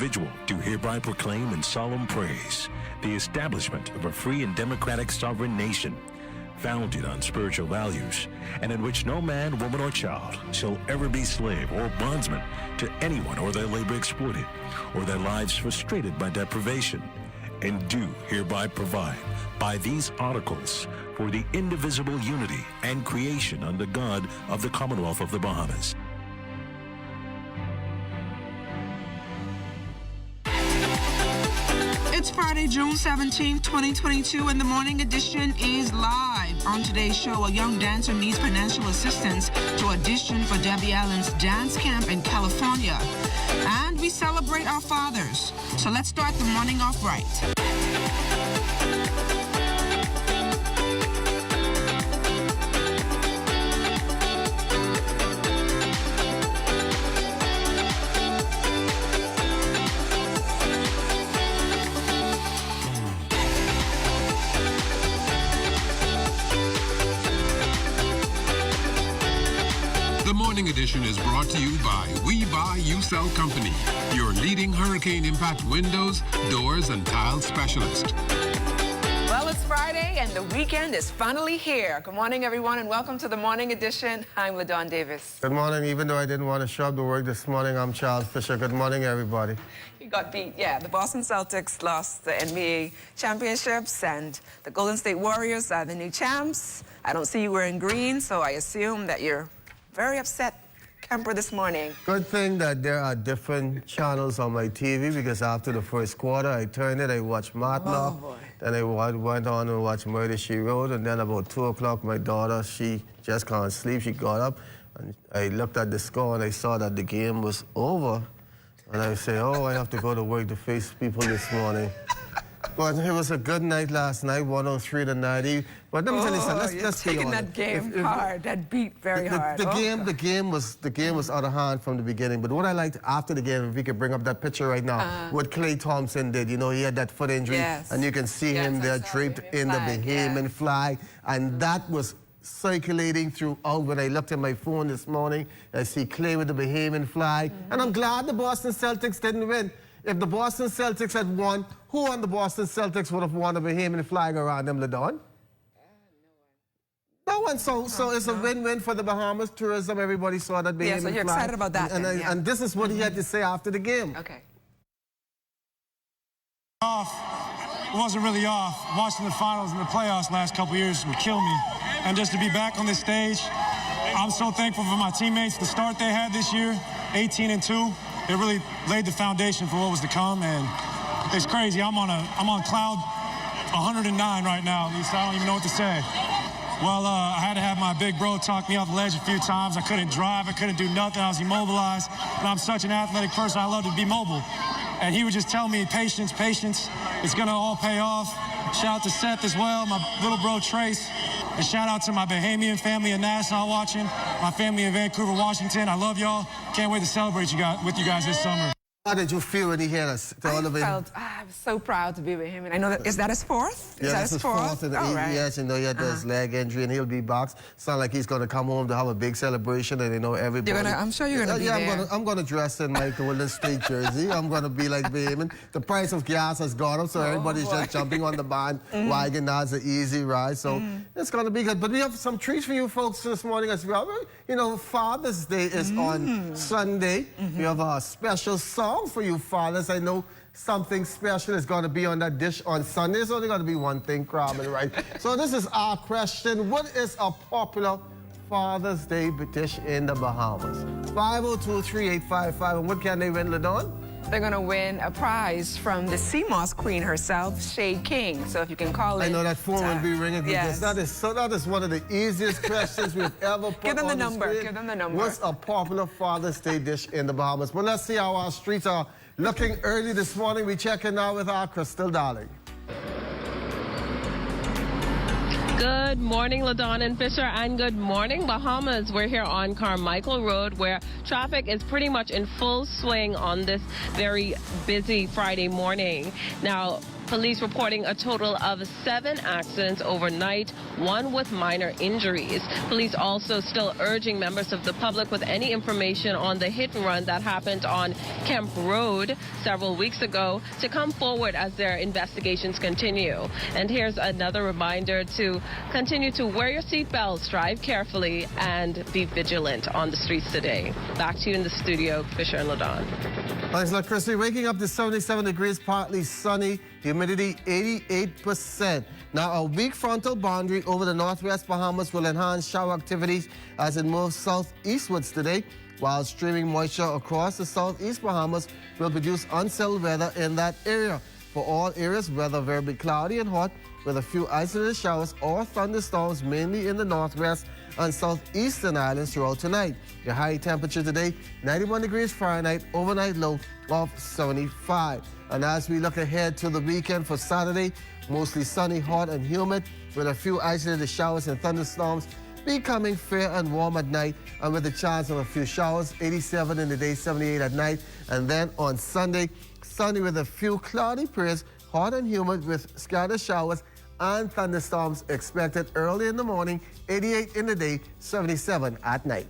individual do hereby proclaim in solemn praise the establishment of a free and democratic sovereign nation, founded on spiritual values, and in which no man, woman, or child shall ever be slave or bondsman to anyone, or their labor exploited, or their lives frustrated by deprivation, and do hereby provide by these articles for the indivisible unity and creation under God of the Commonwealth of the Bahamas. It's Friday, June 17, 2022, and the morning edition is live. On today's show, a young dancer needs financial assistance to audition for Debbie Allen's dance camp in California. And we celebrate our fathers. So let's start the morning off right. The Morning Edition is brought to you by We Buy, You Sell Company, your leading hurricane impact windows, doors, and tile specialist. Well, it's Friday, and the weekend is finally here. Good morning, everyone, and welcome to the Morning Edition. I'm LaDawn Davis. Good morning. Even though I didn't want to show up to work this morning, I'm Charles Fisher. Good morning, everybody. You got beat, yeah. The Boston Celtics lost the NBA championships, and the Golden State Warriors are the new champs. I don't see you wearing green, so I assume that you're very upset, Kemper, this morning. Good thing that there are different channels on my TV, because after the first quarter, I turned it, I watched Matlock, then I went on and watched Murder, She Wrote, and then about 2 o'clock, my daughter, she just can't sleep. She got up, and I looked at the score, and I saw that the game was over. And I say, oh, I have to go to work to face people this morning. But it was a good night last night, 103 to 90. But let me tell you something. Let's be taking honest. that game hard, that beat very hard. The game was out of hand from the beginning. But what I liked after the game, if we could bring up that picture right now, what Klay Thompson did. You know, he had that foot injury, and you can see him there draped in the Bahamian flag, and that was circulating throughout. When I looked at my phone this morning, I see Klay with the Bahamian flag, and I'm glad the Boston Celtics didn't win. If the Boston Celtics had won, who on the Boston Celtics would have won a Bahamian flag around them, LaDawn? No one. So it's a win-win for the Bahamas tourism. Everybody saw that Bahamian flag. Yeah, so you're excited about that. And this is what he had to say after the game. Okay. It wasn't really off. Watching the finals and the playoffs last couple years would kill me. And just to be back on this stage, I'm so thankful for my teammates. The start they had this year, 18-2. It really laid the foundation for what was to come, and it's crazy. I'm on cloud 109 right now, at least. I don't even know what to say. Well, I had to have my big bro talk me off the ledge a few times. I couldn't drive. I couldn't do nothing. I was immobilized. And I'm such an athletic person. I love to be mobile. And he would just tell me, patience, patience. It's going to all pay off. Shout out to Seth as well, my little bro Trace. And shout out to my Bahamian family in Nassau watching, my family in Vancouver, Washington. I love y'all. Can't wait to celebrate with you guys this summer. How did you feel when he hit us? I was so proud to be with him, and I know that, is that his fourth? Yeah, that's his fourth. And right. Yes, you know, he had his leg injury, and he'll be boxed. It's not like he's going to come home to have a big celebration, and you know, everybody. I'm sure you're going to be there. I'm going to dress in my Golden State jersey. I'm going to be like Bahamian. The price of gas has gone up, so everybody's just jumping on the bandwagon. Now it's an easy ride, so it's going to be good. But we have some treats for you folks this morning as well. You know, Father's Day is on Sunday. We have a special song for you fathers. I know something special is going to be on that dish on Sunday. It's only going to be one thing, Carmen, right? So this is our question. What is a popular Father's Day dish in the Bahamas? 502-3855. And what can they win, LaDawn? They're going to win a prize from the sea moss queen herself, Shade King. So if you can call it. I know that phone will be ringing. Yes. That is one of the easiest questions we've ever put Give them on the number. screen. Give them the number. What's a popular Father's Day dish in the Bahamas? Well, let's see how our streets are looking early this morning. We check in now with our Crystal Darling. Good morning, LaDawn and Fisher, and good morning, Bahamas. We're here on Carmichael Road, where traffic is pretty much in full swing on this very busy Friday morning. Now, Police reporting a total of 7 accidents overnight, 1 with minor injuries. Police also still urging members of the public with any information on the hit and run that happened on Kemp Road several weeks ago to come forward as their investigations continue. And here's another reminder to continue to wear your seatbelts, drive carefully, and be vigilant on the streets today. Back to you in the studio, Fisher and Ladon. Thanks a lot, Christy. Waking up to 77 degrees, partly sunny, humidity 88%. Now, a weak frontal boundary over the northwest Bahamas will enhance shower activities as it moves southeastwards today, while streaming moisture across the southeast Bahamas will produce unsettled weather in that area. For all areas, weather very cloudy and hot, with a few isolated showers or thunderstorms mainly in the northwest and southeastern islands throughout tonight. The high temperature today, 91 degrees Fahrenheit, overnight low of 75. And as we look ahead to the weekend for Saturday, mostly sunny, hot and humid, with a few isolated showers and thunderstorms, becoming fair and warm at night, and with a chance of a few showers, 87 in the day, 78 at night. And then on Sunday, sunny with a few cloudy periods, hot and humid with scattered showers and thunderstorms expected early in the morning, 88 in the day, 77 at night.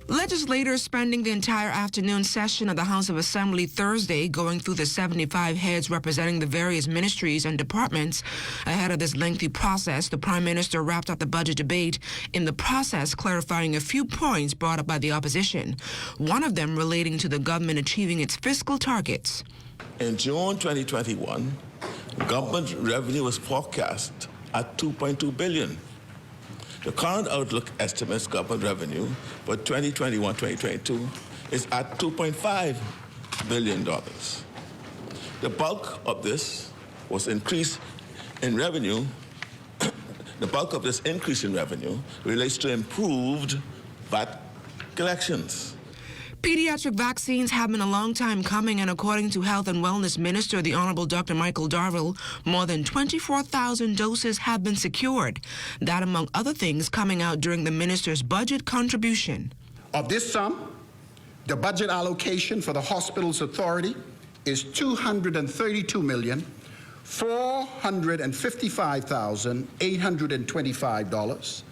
Legislators spending the entire afternoon session of the House of Assembly Thursday going through the 75 heads representing the various ministries and departments. Ahead of this lengthy process, the Prime Minister wrapped up the budget debate, in the process clarifying a few points brought up by the opposition, one of them relating to the government achieving its fiscal targets. In June 2021, government revenue was forecast at $2.2 billion. The current outlook estimates government revenue for 2021-2022 is at $2.5 billion. The bulk of this was increase in revenue. The bulk of this increase in revenue relates to improved VAT collections. Pediatric vaccines have been a long time coming, and according to Health and Wellness Minister, the Honorable Dr. Michael Darville, more than 24,000 doses have been secured. That, among other things, coming out during the minister's budget contribution. Of this sum, the budget allocation for the Hospitals Authority is $233,455,825,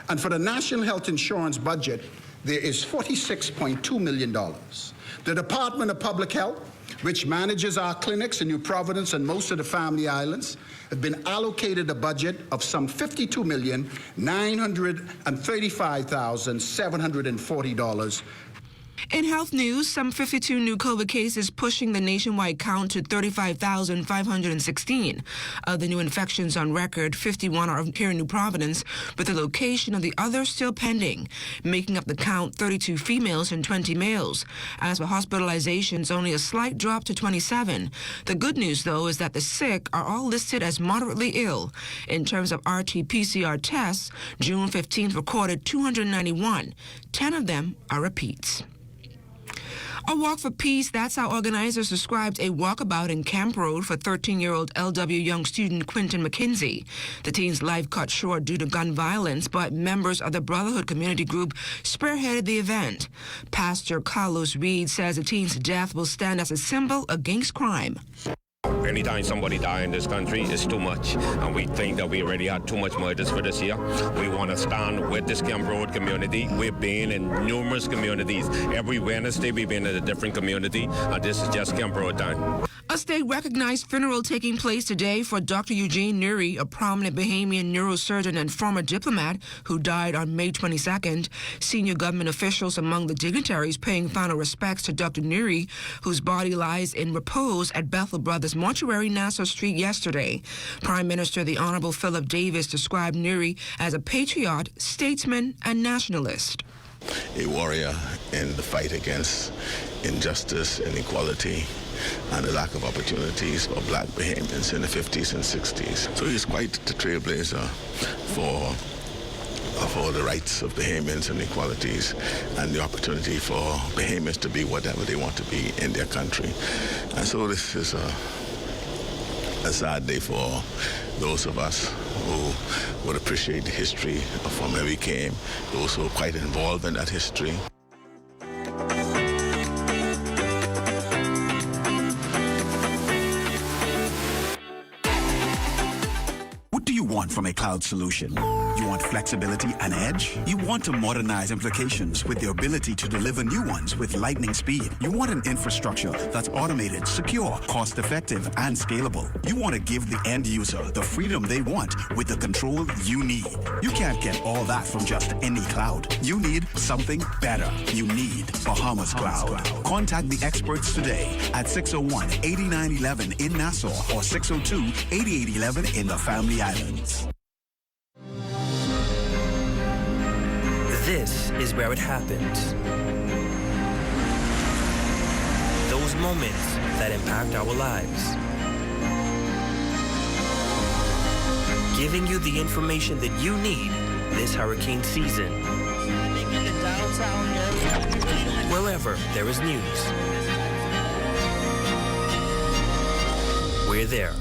and for the National Health Insurance budget, there is $46.2 million. The Department of Public Health, which manages our clinics in New Providence and most of the Family Islands, have been allocated a budget of some $52,935,740. In health news, some 52 new COVID cases pushing the nationwide count to 35,516. Of the new infections on record, 51 are here in New Providence, with the location of the others still pending, making up the count 32 females and 20 males. As for hospitalizations, only a slight drop to 27. The good news, though, is that the sick are all listed as moderately ill. In terms of RT-PCR tests, June 15th recorded 291. 10 of them are repeats. A walk for peace, that's how organizers described a walkabout in Camp Road for 13-year-old LW young student Quinton McKinsey. The teen's life cut short due to gun violence, but members of the Brotherhood community group spearheaded the event. Pastor Carlos Reed says the teen's death will stand as a symbol against crime. Anytime somebody dies in this country, it's too much. And we think that we already had too much murders for this year. We want to stand with this Camp Road community. We've been in numerous communities. Every Wednesday we've been in a different community, and this is just Camp Road time. A state-recognized funeral taking place today for Dr. Eugene Newry, a prominent Bahamian neurosurgeon and former diplomat who died on May 22nd. Senior government officials among the dignitaries paying final respects to Dr. Newry, whose body lies in repose at Bethel Brothers Mortuary, Nassau Street yesterday. Prime Minister the Honorable Philip Davis described Newry as a patriot, statesman, and nationalist. A warrior in the fight against injustice, inequality, and the lack of opportunities for black Bahamians in the 50s and 60s. So he's quite the trailblazer for the rights of Bahamians and equalities and the opportunity for Bahamians to be whatever they want to be in their country. And so this is a sad day for those of us who would appreciate the history of from where we came, those who are quite involved in that history. want from a cloud solution? You want flexibility and edge? You want to modernize implications with the ability to deliver new ones with lightning speed. You want an infrastructure that's automated, secure, cost-effective, and scalable. You want to give the end user the freedom they want with the control you need. You can't get all that from just any cloud. You need something better. You need Bahamas Cloud. Contact the experts today at 601-8911 in Nassau or 602-8811 in the Family Islands. This is where it happens. Those moments that impact our lives. Giving you the information that you need this hurricane season. Wherever there is news, we're there.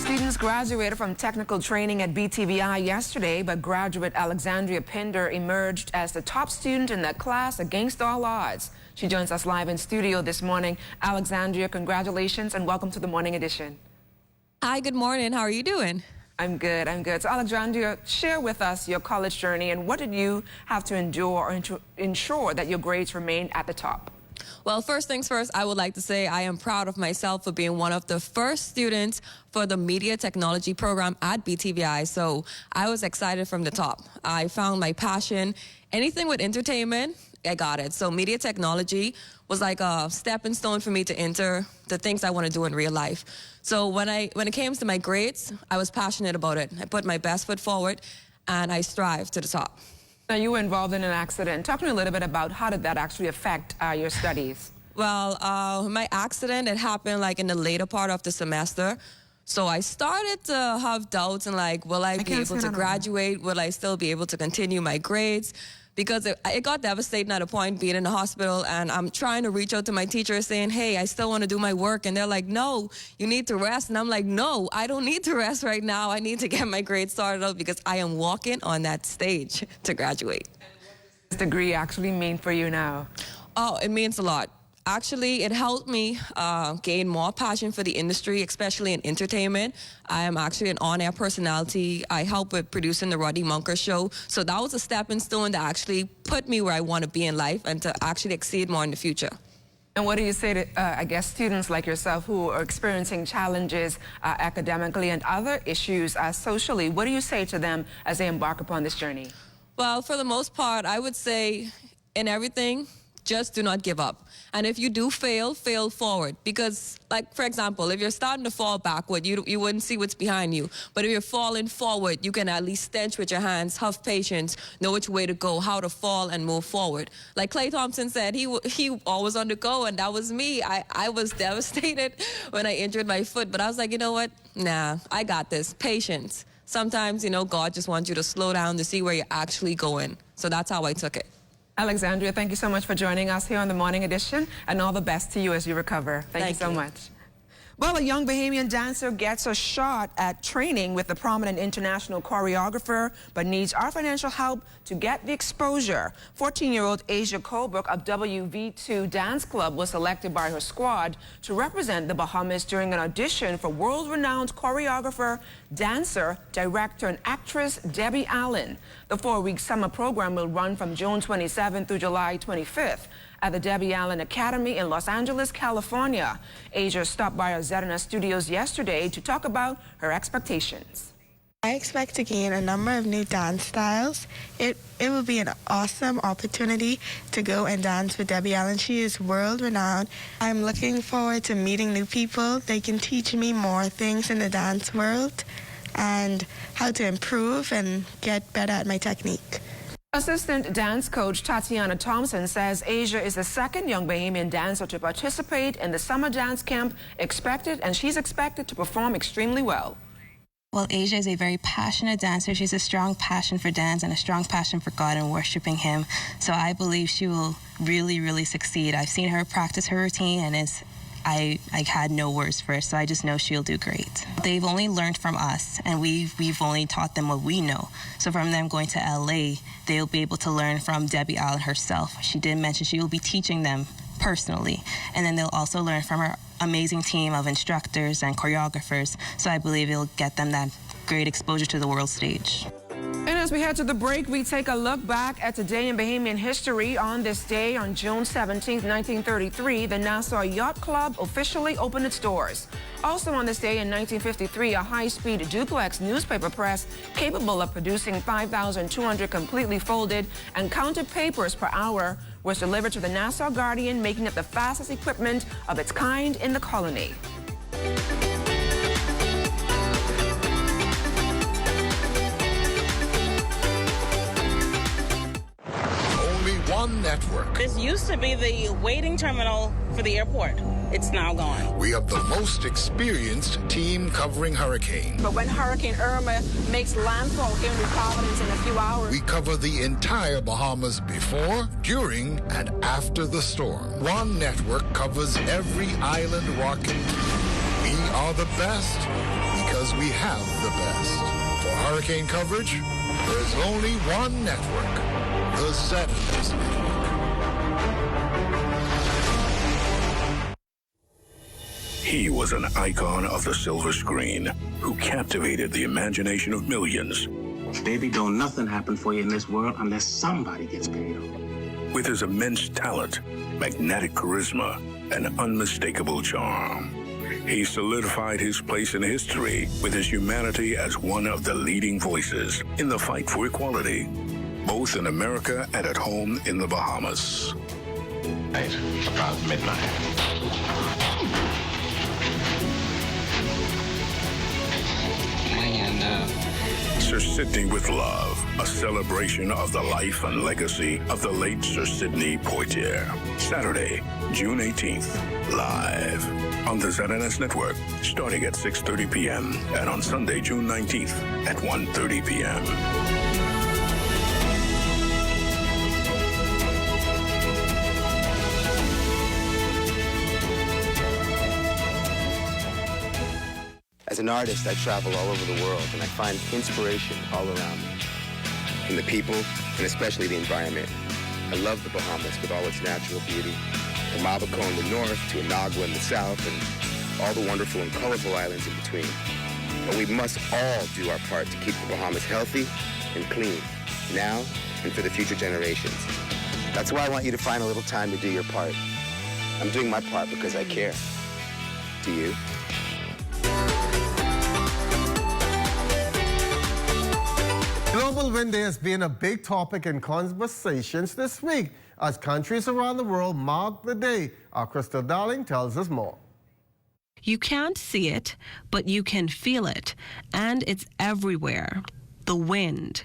Students graduated from technical training at BTVI yesterday, but graduate Alexandria Pinder emerged as the top student in that class against all odds. She joins us live in studio this morning. Alexandria, congratulations and welcome to the Morning Edition. Hi, good morning. How are you doing? I'm good, I'm good. So Alexandria, share with us your college journey and what did you have to endure or ensure that your grades remained at the top? Well, first things first, I would like to say I am proud of myself for being one of the first students for the media technology program at BTVI. So I was excited from the top. I found my passion. Anything with entertainment, I got it. So media technology was like a stepping stone for me to enter the things I want to do in real life. So when it came to my grades, I was passionate about it. I put my best foot forward and I strived to the top. Now, you were involved in an accident. Talk to me a little bit about how did that actually affect your studies? Well, my accident, it happened like in the later part of the semester. So I started to have doubts and like, will I be able to graduate? Will I still be able to continue my grades? Because it got devastating at a point being in the hospital, and I'm trying to reach out to my teacher saying, hey, I still want to do my work. And they're like, no, you need to rest. And I'm like, no, I don't need to rest right now. I need to get my grades started out because I am walking on that stage to graduate. And what does this degree actually mean for you now? Oh, it means a lot. Actually, it helped me gain more passion for the industry, especially in entertainment. I am actually an on-air personality. I help with producing the Roddy Munker show. So that was a stepping stone that actually put me where I want to be in life and to actually exceed more in the future. And what do you say to, I guess, students like yourself who are experiencing challenges academically and other issues socially? What do you say to them as they embark upon this journey? Well, for the most part, I would say in everything, just do not give up. And if you do fail, fail forward. Because, like, for example, if you're starting to fall backward, you wouldn't see what's behind you. But if you're falling forward, you can at least stench with your hands, have patience, know which way to go, how to fall, and move forward. Like Klay Thompson said, he always on the go, and that was me. I was devastated when I injured my foot. But I was like, you know what? Nah, I got this. Patience. Sometimes, you know, God just wants you to slow down to see where you're actually going. So that's how I took it. Alexandria, thank you so much for joining us here on the Morning Edition, and all the best to you as you recover. Thank you so much. Well, a young Bahamian dancer gets a shot at training with a prominent international choreographer, but needs our financial help to get the exposure. 14-year-old Asia Colebrook of WV2 Dance Club was selected by her squad to represent the Bahamas during an audition for world-renowned choreographer, dancer, director, and actress Debbie Allen. The 4-week summer program will run from June 27th through July 25th. At the Debbie Allen Academy in Los Angeles, California. Asia stopped by our Zedina studios yesterday to talk about her expectations. I expect to gain a number of new dance styles. It will be an awesome opportunity to go and dance with Debbie Allen. She is world-renowned. I'm looking forward to meeting new people. They can teach me more things in the dance world and how to improve and get better at my technique. Assistant dance coach Tatiana Thompson says Asia is the second young Bahamian dancer to participate in the summer dance camp and she's expected to perform extremely well. Well, Asia is a very passionate dancer. She has a strong passion for dance and a strong passion for God and worshiping Him. So I believe she will really, really succeed. I've seen her practice her routine and it's I had no words for it, so I just know she'll do great. They've only learned from us, and we've only taught them what we know. So from them going to LA, they'll be able to learn from Debbie Allen herself. She did mention she will be teaching them personally, and then they'll also learn from her amazing team of instructors and choreographers. So I believe it'll get them that great exposure to the world stage. And as we head to the break, we take a look back at today in Bahamian history. On this day, on June 17, 1933, the Nassau Yacht Club officially opened its doors. Also on this day in 1953, a high-speed duplex newspaper press capable of producing 5,200 completely folded and counted papers per hour was delivered to the Nassau Guardian, making it the fastest equipment of its kind in the colony. One network. This used to be the waiting terminal for the airport. It's now gone. We have the most experienced team covering hurricanes. But when Hurricane Irma makes landfall here in New Providence in a few hours, we cover the entire Bahamas before, during, and after the storm. One network covers every island rocking. We are the best because we have the best. For hurricane coverage, there's only one network. The Settlers Network. He was an icon of the silver screen who captivated the imagination of millions. Baby, don't nothing happen for you in this world unless somebody gets paid off. With his immense talent, magnetic charisma, and unmistakable charm, he solidified his place in history with his humanity as one of the leading voices in the fight for equality, both in America and at home in the Bahamas. Right, about midnight. Sir Sidney with Love, a celebration of the life and legacy of the late Sir Sidney Poitier. Saturday, June 18th, live on the ZNS Network, starting at 6:30 p.m. and on Sunday, June 19th at 1:30 p.m. As an artist, I travel all over the world, and I find inspiration all around me, in the people, and especially the environment. I love the Bahamas with all its natural beauty, from Abaco in the north to Inagua in the south, and all the wonderful and colorful islands in between. But we must all do our part to keep the Bahamas healthy and clean, now and for the future generations. That's why I want you to find a little time to do your part. I'm doing my part because I care. Do you? Global Wind Day has been a big topic in conversations this week as countries around the world mark the day. Our Crystal Darling tells us more. You can't see it, but you can feel it, and it's everywhere. The wind.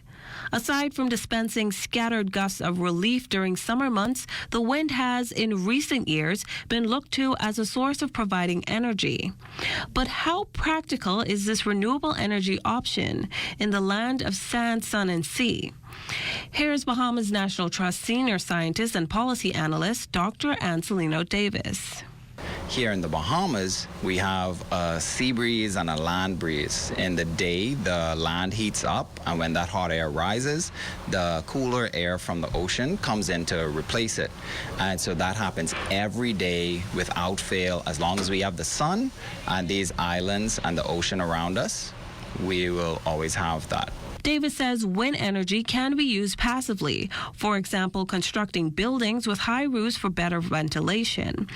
Aside from dispensing scattered gusts of relief during summer months, the wind has, in recent years, been looked to as a source of providing energy. But how practical is this renewable energy option in the land of sand, sun, and sea? Here's Bahamas National Trust senior scientist and policy analyst, Dr. Anselino Davis. Here in the Bahamas, we have a sea breeze and a land breeze. In the day, the land heats up, and when that hot air rises, the cooler air from the ocean comes in to replace it. And so that happens every day without fail. As long as we have the sun and these islands and the ocean around us, we will always have that. Davis says wind energy can be used passively, for example, constructing buildings with high roofs for better ventilation.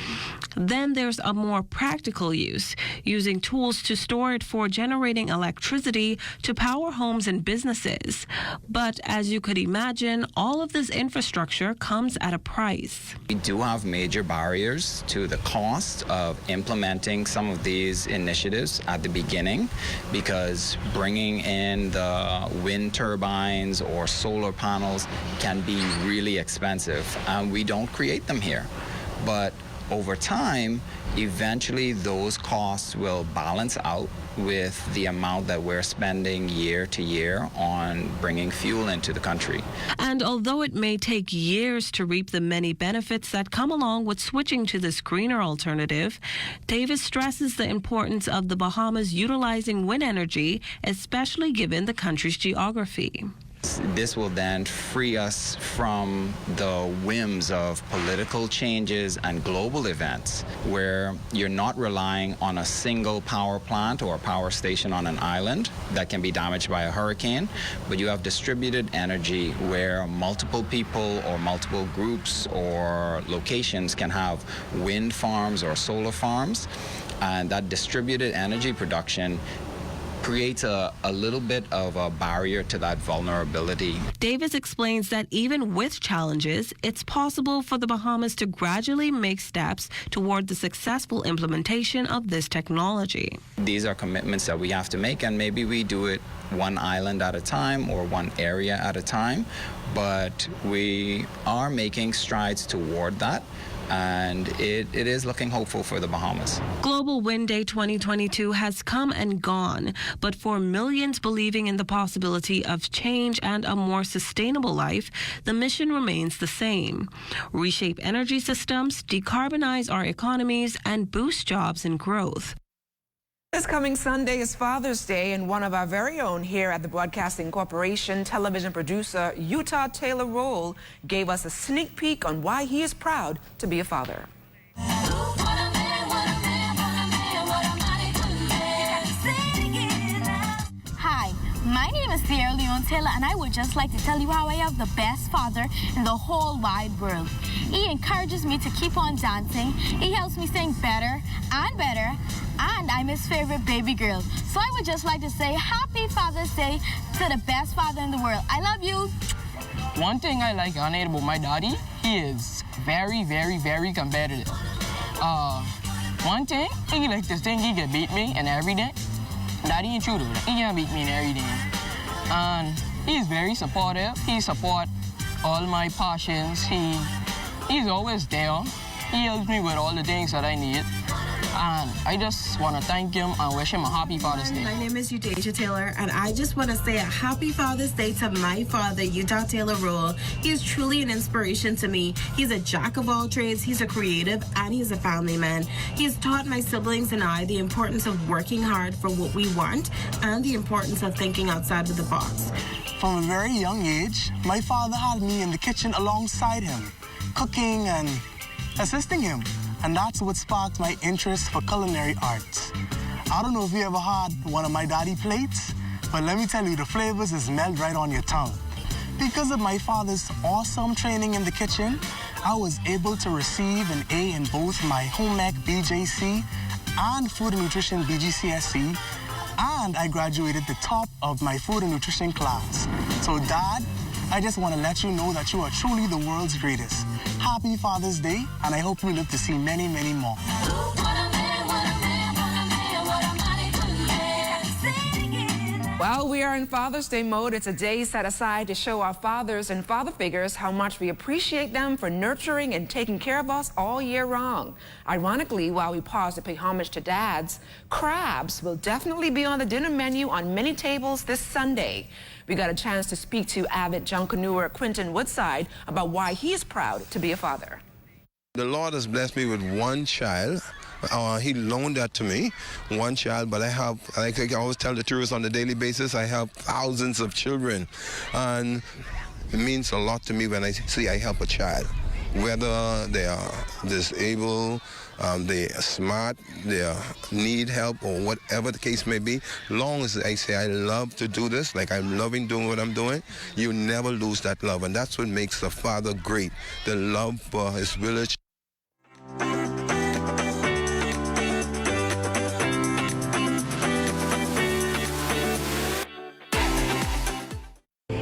Then there's a more practical use, using tools to store it for generating electricity to power homes and businesses. But as you could imagine, all of this infrastructure comes at a price. We do have major barriers to the cost of implementing some of these initiatives at the beginning, because bringing in the wind turbines or solar panels can be really expensive, and we don't create them here. But over time, eventually those costs will balance out with the amount that we're spending year to year on bringing fuel into the country. And although it may take years to reap the many benefits that come along with switching to this greener alternative, Davis stresses the importance of the Bahamas utilizing wind energy, especially given the country's geography. This will then free us from the whims of political changes and global events where you're not relying on a single power plant or power station on an island that can be damaged by a hurricane, but you have distributed energy where multiple people or multiple groups or locations can have wind farms or solar farms, and that distributed energy production creates a little bit of a barrier to that vulnerability. Davis explains that even with challenges, it's possible for the Bahamas to gradually make steps toward the successful implementation of this technology. These are commitments that we have to make, and maybe we do it one island at a time or one area at a time, but we are making strides toward that. And it is looking hopeful for the Bahamas. Global Wind Day 2022 has come and gone, but for millions believing in the possibility of change and a more sustainable life, the mission remains the same. Reshape energy systems, decarbonize our economies, and boost jobs and growth. This coming Sunday is Father's Day, and one of our very own here at the Broadcasting Corporation, television producer Utah Taylor Roll, gave us a sneak peek on why he is proud to be a father. Hi, my name is Sierra Leone Taylor, and I would just like to tell you how I have the best father in the whole wide world. He encourages me to keep on dancing. He helps me sing better and better. And I'm his favorite baby girl. So I would just like to say Happy Father's Day to the best father in the world. I love you. One thing I like on it about my daddy, he is very, very, very competitive. One thing, he like to think he can beat me in everything. Daddy ain't true though. He can't beat me in everything. And he's very supportive. He supports all my passions. He's always there. He helps me with all the things that I need. And I just want to thank him and wish him a happy Father's Day. My name is Eugene Taylor, and I just want to say a happy Father's Day to my father, Utah Taylor Roll. He is truly an inspiration to me. He's a jack of all trades, he's a creative, and he's a family man. He has taught my siblings and I the importance of working hard for what we want and the importance of thinking outside of the box. From a very young age, my father had me in the kitchen alongside him, cooking and assisting him. And that's what sparked my interest for culinary arts. I don't know if you ever had one of my daddy plates, but let me tell you, the flavors just melt right on your tongue. Because of my father's awesome training in the kitchen, I was able to receive an A in both my home ec BJC and food and nutrition BGCSE, and I graduated the top of my food and nutrition class. So Dad, I just want to let you know that you are truly the world's greatest. Happy Father's Day, and I hope you live to see many, many more. While we are in Father's Day mode, it's a day set aside to show our fathers and father figures how much we appreciate them for nurturing and taking care of us all year round. Ironically, while we pause to pay homage to dads, crabs will definitely be on the dinner menu on many tables this Sunday. We got a chance to speak to avid junkanooer Quentin Woodside about why he is proud to be a father. The Lord has blessed me with one child. He loaned that to me, one child, but I have, like I always tell the tourists on a daily basis, I have thousands of children. And it means a lot to me when I see I help a child. Whether they are disabled, they are smart, they need help, or whatever the case may be, long as I say I love to do this, like I'm loving doing what I'm doing, you never lose that love. And that's what makes a father great, the love for his village.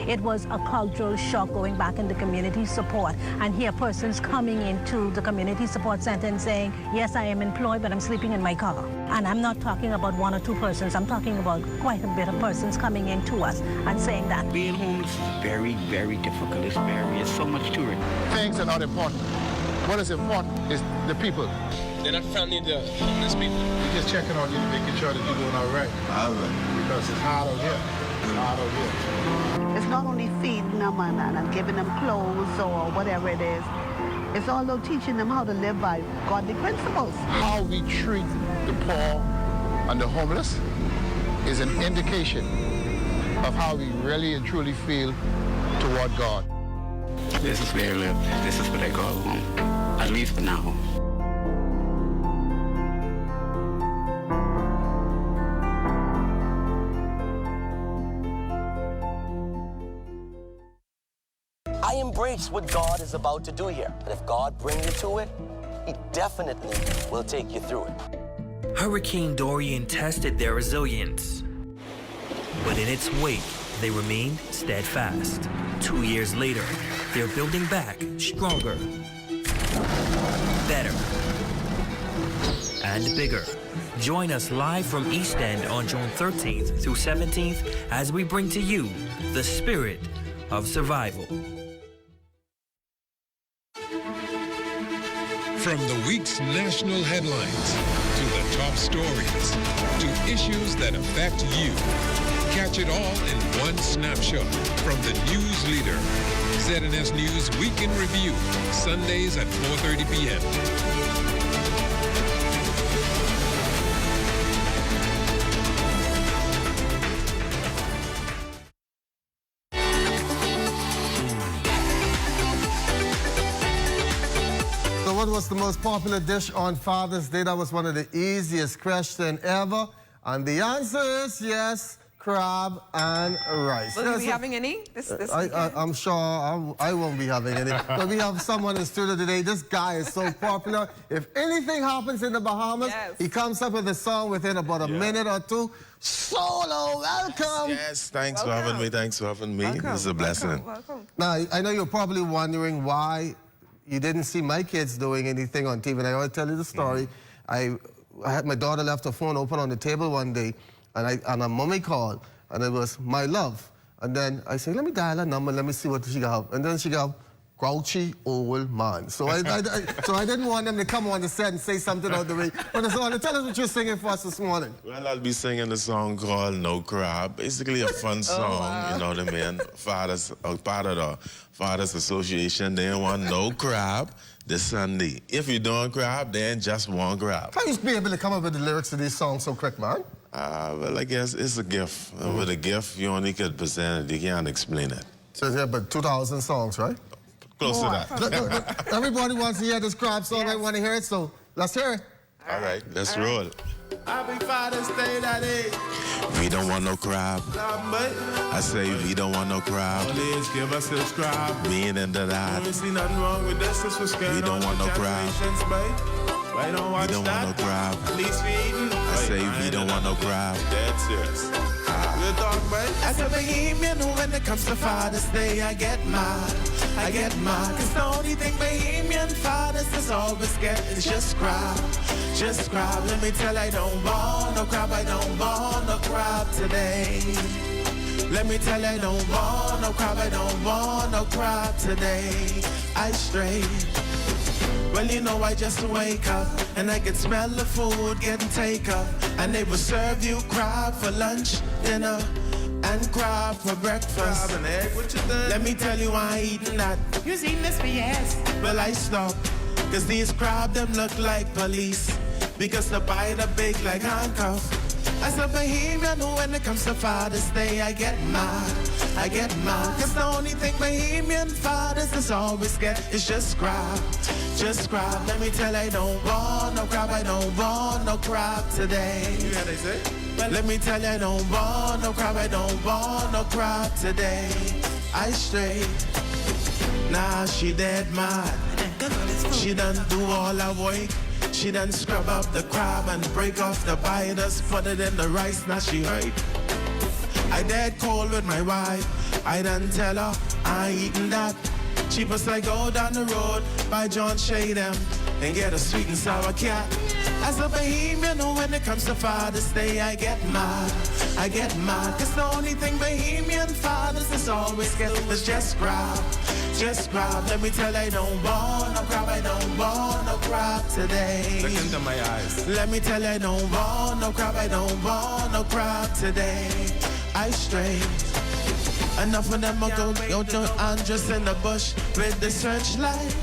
It was a cultural shock going back into community support and here persons coming into the community support center and saying, yes, I am employed, but I'm sleeping in my car. And I'm not talking about one or two persons. I'm talking about quite a bit of persons coming in to us and saying that. Being homeless is very, very difficult. It's so much to it. Things are not important. what is important is the people. They're not founding the homeless people. We're just checking on you, making sure that you're doing all right. All right. Because it's hard out here. It's hard out here. It's not only feeding them and giving them clothes or whatever it is. It's also teaching them how to live by godly principles. How we treat the poor and the homeless is an indication of how we really and truly feel toward God. This is where I live. This is what I call home, at least for now. I embrace what God is about to do here. And if God brings you to it, He definitely will take you through it. Hurricane Dorian tested their resilience, but in its wake, they remained steadfast. 2 years later, they're building back stronger, better, and bigger. Join us live from East End on June 13th through 17th as we bring to you the spirit of survival. From the week's national headlines to the top stories to issues that affect you. Catch it all in one snapshot from the news leader. ZNS News Week in Review, Sundays at 4:30 p.m. What was the most popular dish on Father's Day? That was one of the easiest questions ever. And the answer is yes, crab and rice. Will you be having any this weekend? I'm sure I won't be having any. But we have someone in the studio today. This guy is so popular. If anything happens in the Bahamas, he comes up with a song within about a minute or two. Solo, welcome. Yes, thanks for having me. Thanks for having me. This is a blessing. Welcome. Now, I know you're probably wondering why you didn't see my kids doing anything on TV. And I want to tell you the story. I had my daughter left her phone open on the table one day, and a mommy called, and it was my love. And then I said, let me dial her number, let me see what she got. And then she got grouchy old man. So I didn't want them to come on the set and say something out the way. But so tell us what you're singing for us this morning. Well, I'll be singing a song called No Crab. Basically a fun song, you know what I mean? Part of the Fathers Association, they want no crab this Sunday. If you don't crab, then just one crab. How you be able to come up with the lyrics to these songs so quick, man? Well, I guess it's a gift. With a gift, you only could present it. You can't explain it. So yeah, but 2,000 songs, right? Close to that. Everybody wants to hear this crab song. I want to hear it, so let's hear it. All right, let's roll. Happy Father's Day, Daddy. We don't want no crab. I say we don't want no crab. Please give us this crab. Mean into that. We see nothing wrong with this. This was We don't want no crab. I don't watch We don't want no crab. Please feed. I say we don't want no crab. Dead serious. Real talk, babe. As a Bahamian, when it comes to Father's Day, I get mad. I get mad. Cause the only thing Bahamian fathers is always get is just crab. Just crab. Let me tell you, I don't want no crab. I don't want no crab today. Let me tell you, I don't want no crab. I don't want no crab today. I stray. Well, you know, I just wake up and I can smell the food getting take up. And they will serve you crab for lunch, dinner, and crab for breakfast. Crab and egg, what you done? Let me tell you, I ain't eating that. You was eating this for years. Well, I stopped, cause these crab them look like police. Because the bite are big like handcuffs. As a Bahamian, when it comes to Father's Day, I get mad. I get mad. Cause the only thing Bahamian fathers is always get is just crab. Just crab. Let me tell you, I don't want no crab. I don't want no crab today. You hear they say? Well, let me tell you, I don't want no crab. I don't want no crab today. I straight. Nah, she dead mad. She done do all her work. She done scrub up the crab and break off the biters, put it in the rice, now she hurt. I dead cold with my wife. I done tell her I ain't eating that. Cheapest I go down the road by John Shadem and get a sweet and sour cat. As a Bahamian, when it comes to Father's Day, I get mad. Cause the only thing Bahamian fathers is always get is just grab. Let me tell you, I don't want no crab, I don't want no crab today. Look into my eyes. Let me tell you, I don't want no crab, I don't want no crab today. I stray. Enough of them go undress in the bush with the searchlight.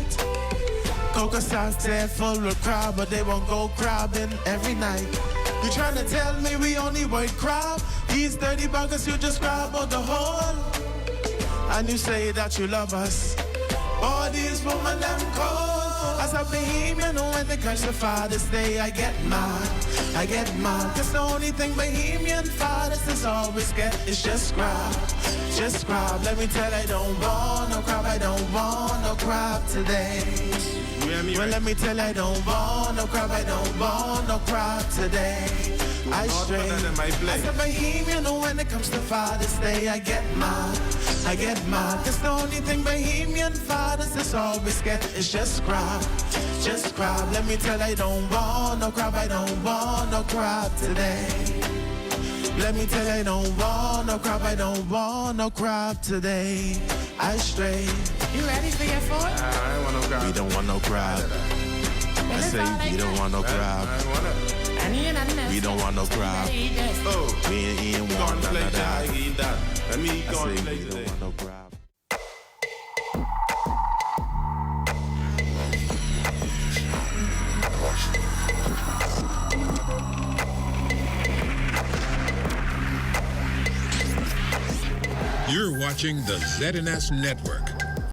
Coca socks there full of crab, but they won't go crabbing every night. You trying to tell me we only work crab? These dirty buggers you just grab out the hole. And you say that you love us. All these women them cold. As a Bahamian, when they catch the Father's Day, I get mad. Cause the only thing Bahamian fathers is always get is just grab. Let me tell you, I don't want no crab, I don't want no crab today. Well, let me tell you, I don't want no crab, I don't want no crab today. I stray. As a Bahamian, when it comes to Father's Day, I get mad. Cause the only thing Bahamian fathers is always get is just crab. Let me tell you, I don't want no crab, I don't want no crab today. Let me tell you, I don't want no crab, I don't want no crab today. I stray. You ready for your fourth? I don't want no crab. We don't want no crab. I say we don't want no crab. We don't want no crab. Oh, we ain't want none of that. Let me I go say and play we don't want no crab. You're watching the ZNS Network,